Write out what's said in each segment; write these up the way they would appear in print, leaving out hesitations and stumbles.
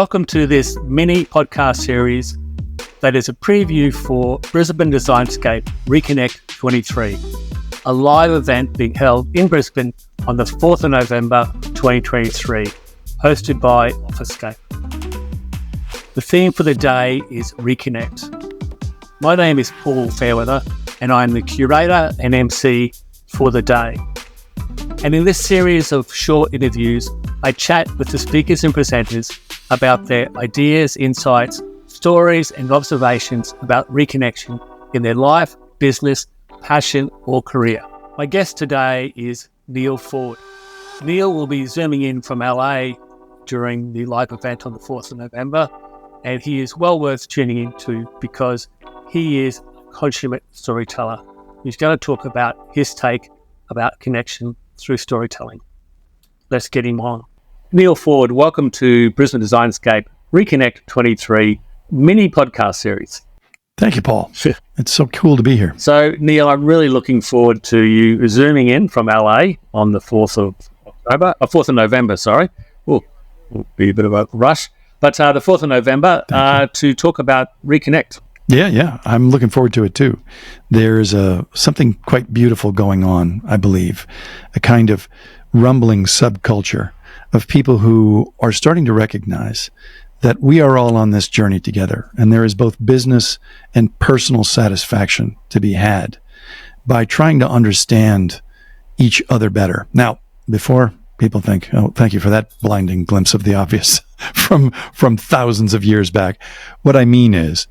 Welcome to this mini podcast series that is a preview for Brisbane Designscape Reconnect 23, a live event being held in Brisbane on the 4th of November 2023, hosted by Officescape. The theme for the day is Reconnect. My name is Paul Fairweather and I am the curator and MC for the day. And in this series of short interviews, I chat with the speakers and presenters about their ideas, insights, stories and observations about reconnection in their life, business, passion or career. My guest today is Neal Foard. Neal will be zooming in from LA during the live event on the 4th of November, and he is well worth tuning into because he is a consummate storyteller. He's going to talk about his take about connection through storytelling. Let's get him on. Neal Foard, welcome to Brisbane Designscape Reconnect 23 mini podcast series. Thank you, Paul. It's so cool to be here. So, Neal, I'm really looking forward to you zooming in from LA on the 4th of November. Will be a bit of a rush, but the 4th of November to talk about Reconnect. Yeah. I'm looking forward to it too. There's something quite beautiful going on, I believe, a kind of rumbling subculture of people who are starting to recognize that we are all on this journey together, and there is both business and personal satisfaction to be had by trying to understand each other better. Now, before people think, oh, thank you for that blinding glimpse of the obvious from thousands of years back, what I mean is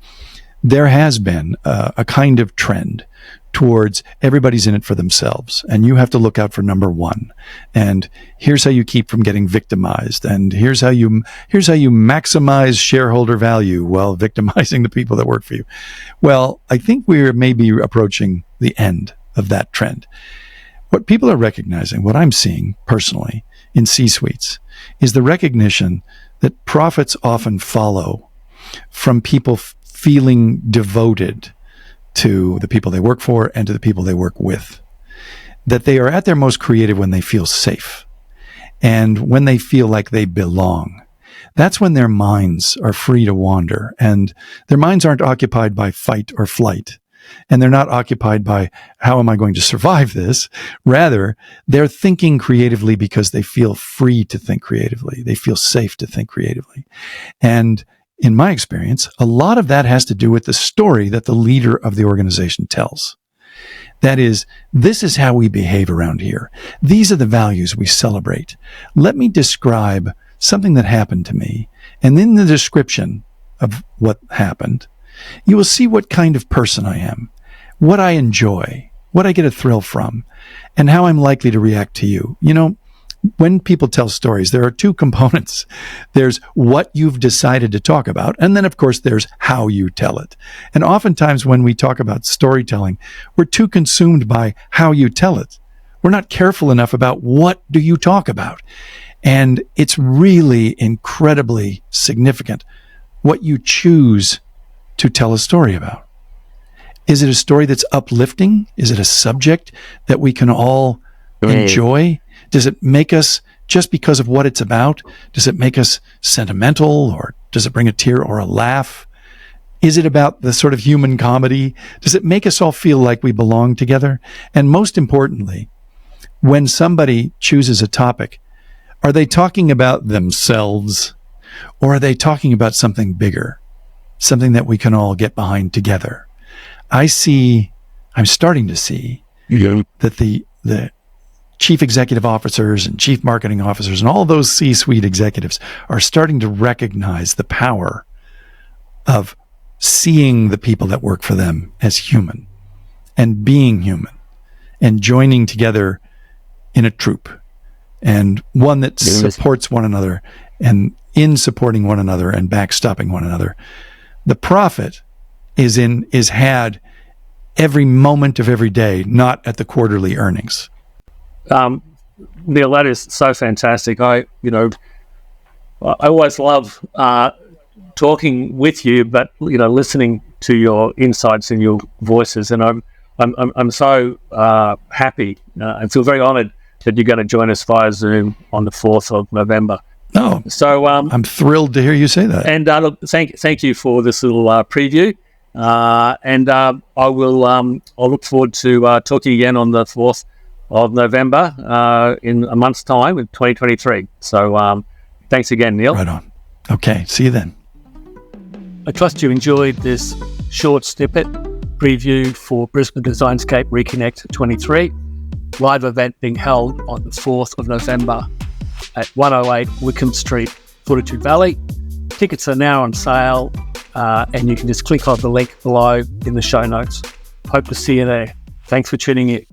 there has been a kind of trend towards everybody's in it for themselves, and you have to look out for number one. And here's how you keep from getting victimized, and here's how you maximize shareholder value while victimizing the people that work for you. Well, I think we're maybe approaching the end of that trend. What people are recognizing, what I'm seeing personally in C-suites, is the recognition that profits often follow from people feeling devoted to the people they work for and to the people they work with. That they are at their most creative when they feel safe and when they feel like they belong. That's when their minds are free to wander, and their minds aren't occupied by fight or flight. And they're not occupied by how am I going to survive this? Rather, they're thinking creatively because they feel free to think creatively. They feel safe to think creatively. And in my experience, a lot of that has to do with the story that the leader of the organization tells. That is, this is how we behave around here. These are the values we celebrate. Let me describe something that happened to me. And in the description of what happened, you will see what kind of person I am, what I enjoy, what I get a thrill from, and how I'm likely to react to you. You know, when people tell stories, there are two components. There's what you've decided to talk about, and then, of course, there's how you tell it. And oftentimes when we talk about storytelling, we're too consumed by how you tell it. We're not careful enough about what do you talk about. And it's really incredibly significant what you choose to tell a story about. Is it a story that's uplifting? Is it a subject that we can all enjoy? Does it make us, just because of what it's about, does it make us sentimental, or does it bring a tear or a laugh? Is it about the sort of human comedy? Does it make us all feel like we belong together? And most importantly, when somebody chooses a topic, are they talking about themselves, or are they talking about something bigger, something that we can all get behind together? I'm starting to see that the chief executive officers and chief marketing officers and all those C-suite executives are starting to recognize the power of seeing the people that work for them as human and being human and joining together in a troop, and one that supports one another, and in supporting one another and backstopping one another. The profit is had every moment of every day, not at the quarterly earnings. Neal, that is so fantastic. I always love talking with you, but listening to your insights and your voices, and I'm so happy and feel very honoured that you're going to join us via Zoom on the 4th of November. Oh, So I'm thrilled to hear you say that. and look, thank you for this little preview. I'll look forward to talking again on the 4th of November in a month's time in 2023. So thanks again, Neal. Right on. Okay, see you then. I trust you enjoyed this short snippet preview for Brisbane Designscape Reconnect 23, live event being held on the 4th of November at 108 Wickham Street, Fortitude Valley. Tickets are now on sale, and you can just click on the link below in the show notes. Hope to see you there. Thanks for tuning in.